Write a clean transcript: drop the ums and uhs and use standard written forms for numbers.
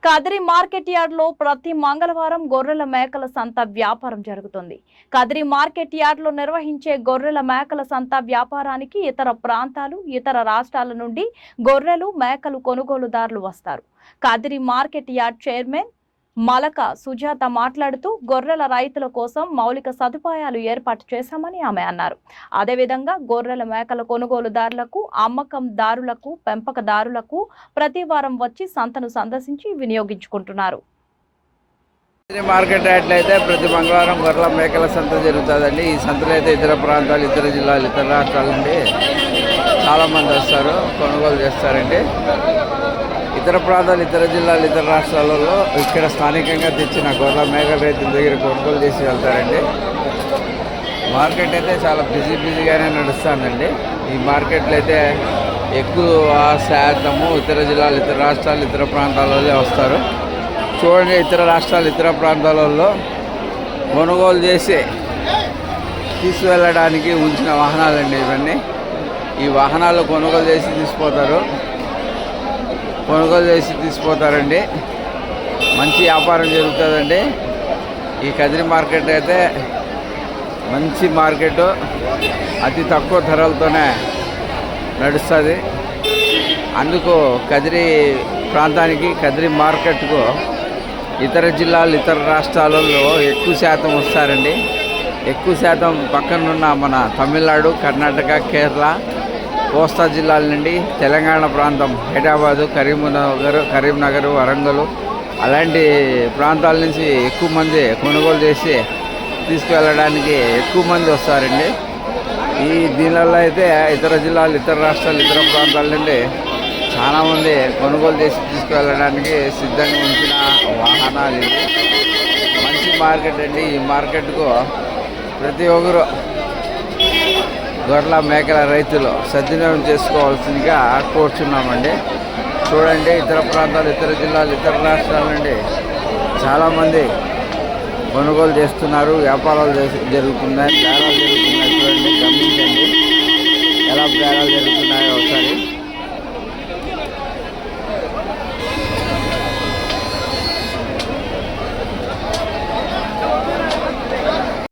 Kadiri market yard లో ప్రతి మంగళవారం గొర్రెల మేకల సంత వ్యాపారం జరుగుతుంది. కదిరి మార్కెట్ యార్డ్ లో నిర్వహించే గొర్రెల మేకల సంత వ్యాపారానికి ఇతర ప్రాంతాలు, ఇతర రాష్ట్రాల నుండి గొర్రెలు, మేకలు కొనుగోలుదారులు వస్తారు. Kadiri market yard chairman Malaka Sujatha మాట్లాడుతూ గొర్రెల రైతుల కోసం మౌలిక సదుపాయాలు ఏర్పాటు చేశామని ఆమె అన్నారు. అదేవిధంగా గొర్రెల మేకల కొనుగోలుదారులకు, అమ్మకందారులకు, పెంపకదారులకు ప్రతి వారం వచ్చి సంతను సందర్శించి వినియోగించుకుంటున్నారు. మార్కెట్ యార్డ్లో అయితే ప్రతి మంగళవారం గొర్రెల మేకల సంత జరుగుతుందండి. ఈ సంతలో అయితే ఇతర ప్రాంతాలు, ఇతర జిల్లాలు, ఇతర రాష్ట్రాల నుండి చాలామంది వస్తారు, కొనుగోలు చేస్తారండి. ఇతర ప్రాంతాలు, ఇతర జిల్లాలు, ఇతర రాష్ట్రాలలో ఇక్కడ స్థానికంగా తెచ్చిన గొర్రెల మేకల రైతుల దగ్గర కొనుగోలు చేసి వెళ్తారండి. మార్కెట్ అయితే చాలా బిజీగానే నడుస్తుందండి. ఈ మార్కెట్లో అయితే ఎక్కువ శాతము ఇతర జిల్లాలు, ఇతర రాష్ట్రాలు, ఇతర ప్రాంతాలలో వస్తారు. చూడండి, ఇతర రాష్ట్రాలు, ఇతర ప్రాంతాలలో కొనుగోలు చేసి తీసుకువెళ్ళడానికి ఉంచిన వాహనాలండి ఇవన్నీ. ఈ వాహనాలు కొనుగోలు చేసి తీసుకుపోతారండి. మంచి వ్యాపారం జరుగుతుందండి. ఈ కదిరి మార్కెట్ అయితే మంచి మార్కెట్, అతి తక్కువ ధరలతోనే నడుస్తుంది. అందుకు కదిరి ప్రాంతానికి, కదిరి మార్కెట్కు ఇతర జిల్లాలు, ఇతర రాష్ట్రాలలో ఎక్కువ శాతం వస్తారండి. ఎక్కువ శాతం పక్కనున్న మన తమిళనాడు, కర్ణాటక, కేరళ, కోస్తా జిల్లాల నుండి, తెలంగాణ ప్రాంతం, హైదరాబాదు, కరీంనగర్, వరంగల్ అలాంటి ప్రాంతాల నుంచి ఎక్కువ మంది కొనుగోలు చేసి తీసుకువెళ్ళడానికి ఎక్కువ మంది వస్తారండి. దీనివల్ల అయితే ఇతర జిల్లాలు, ఇతర రాష్ట్రాలు, ఇతర ప్రాంతాల నుండి చాలామంది కొనుగోలు చేసి తీసుకువెళ్ళడానికి సిద్ధంగా ఉంచిన వాహనాలు ఇవి. మంచి మార్కెట్ అండి. ఈ మార్కెట్కు ప్రతి ఒక్కరు గొర్రెల మేకల రైతులు సద్వినియోగం చేసుకోవాల్సిందిగా కోరుచున్నామండి. చూడండి, ఇతర ప్రాంతాలు, ఇతర జిల్లాలు, ఇతర రాష్ట్రాల నుండి చాలామంది కొనుగోలు చేస్తున్నారు. వ్యాపారాలు జరుగుతున్నాయి, బేరాలు జరుగుతున్నాయి. చూడండి.